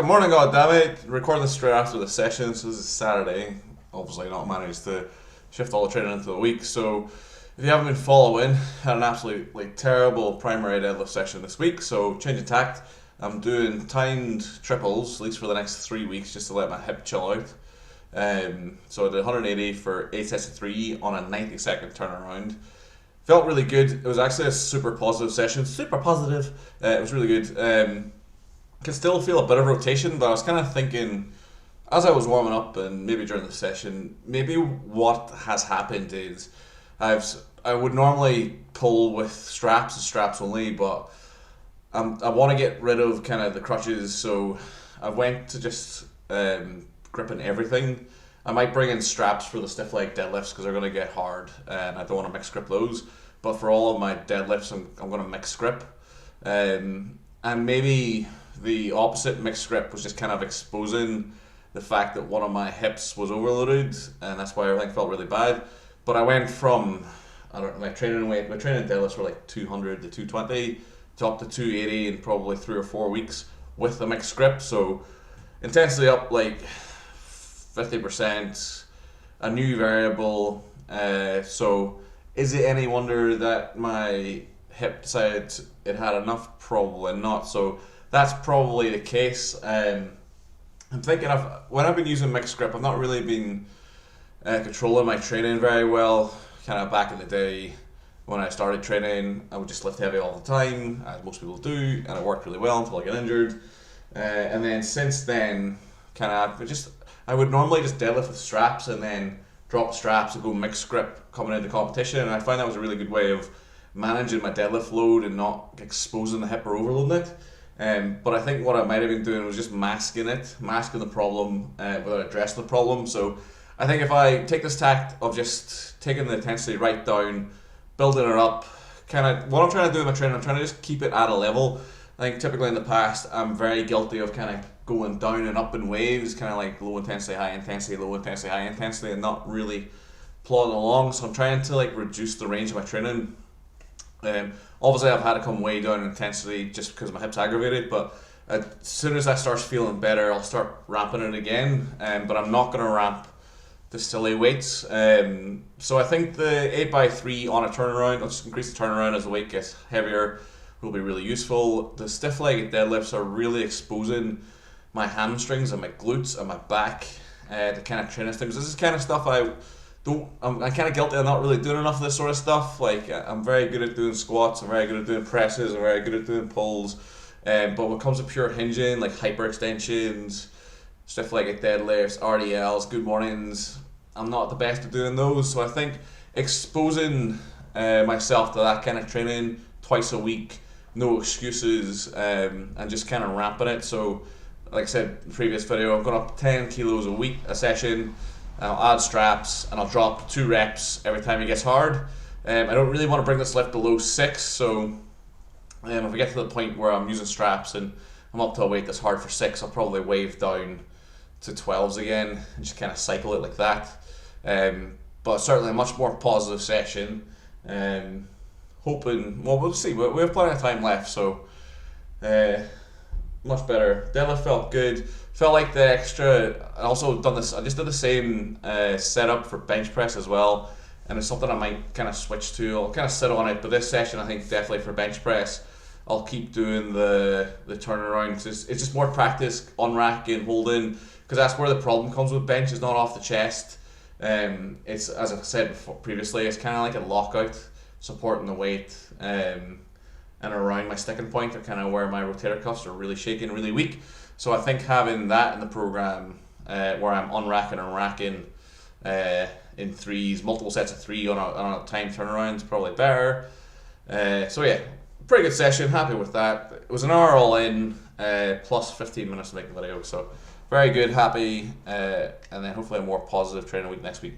Good morning, goddammit. Recording this straight after the session, so this is Saturday. Obviously not managed to shift all the training into the week, so if you haven't been following, had an absolutely terrible primary deadlift session this week, so change of tact. I'm doing timed triples, at least for the next 3 weeks, just to let my hip chill out. So I did 180 for 8 sets of 3 on a 90-second turnaround. Felt really good. It was actually a super positive session. Super positive. It was really good. Could still feel a bit of rotation, but I was kind of thinking, as I was warming up and maybe during the session, maybe what has happened is I would normally pull with straps and straps only, but I want to get rid of kind of the crutches, so I went to just gripping everything. I might bring in straps for the stiff leg deadlifts because they're going to get hard and I don't want to mix grip those, but for all of my deadlifts I'm going to mix grip. And maybe the opposite mixed grip was just kind of exposing the fact that one of my hips was overloaded, and that's why everything felt really bad. But I went from, my training deadlifts were like 200 to 220 to up to 280 in probably 3 or 4 weeks with the mixed grip. So intensity up like 50%, a new variable. So is it any wonder that my hip decided it had enough? Probably not. So that's probably the case. I'm thinking of when I've been using mixed grip, I've not really been controlling my training very well. Kind of back in the day when I started training, I would just lift heavy all the time, as most people do, and it worked really well until I got injured. And then since then, I would normally just deadlift with straps and then drop straps and go mixed grip coming into competition, and I find that was a really good way of managing my deadlift load and not exposing the hip or overloading it. But I think what I might have been doing was just masking the problem without addressing the problem. So I think if I take this tact of just taking the intensity right down, building it up, kind of what I'm trying to do in my training, I'm trying to just keep it at a level. I think typically in the past I'm very guilty of kind of going down and up in waves, kind of like low intensity, high intensity, low intensity, high intensity, and not really plodding along. So I'm trying to like reduce the range of my training. Obviously I've had to come way down in intensity just because my hip's aggravated, but as soon as that starts feeling better, I'll start ramping it again. But I'm not going to ramp the silly weights. So I think the 8x3 on a turnaround, I'll just increase the turnaround as the weight gets heavier, will be really useful. The stiff leg deadlifts are really exposing my hamstrings and my glutes and my back to kind of training things. This is kind of stuff I'm kind of guilty of not really doing enough of this sort of stuff. Like, I'm very good at doing squats, I'm very good at doing presses, I'm very good at doing pulls. But when it comes to pure hinging, like hyperextensions, stiff leg deadlifts, RDLs, good mornings, I'm not the best at doing those. So I think exposing myself to that kind of training twice a week, no excuses, and just kind of ramping it. So, like I said in the previous video, I'm going up 10 kilos a session. I'll add straps and I'll drop 2 reps every time it gets hard. I don't really want to bring this lift below 6, so if I get to the point where I'm using straps and I'm up to a weight that's hard for 6, I'll probably wave down to 12s again and just kind of cycle it like that. But certainly a much more positive session. Hoping, well, we'll see. We have plenty of time left, so much better. Deadlift felt good. Felt like the extra. I just did the same setup for bench press as well, and it's something I might kind of switch to. I'll kind of sit on it, but this session I think definitely for bench press, I'll keep doing the turnaround. It's just more practice on rack and holding, because that's where the problem comes with bench. Is not off the chest. It's, as I said previously, it's kind of like a lockout, supporting the weight, and around my sticking point are kind of where my rotator cuffs are really shaking, really weak. So I think having that in the program, where I'm unracking and racking in threes, multiple sets of 3 on a time turnaround is probably better. So yeah, pretty good session, happy with that. It was an hour all in, plus 15 minutes to make the video, so very good, happy, and then hopefully a more positive training week next week.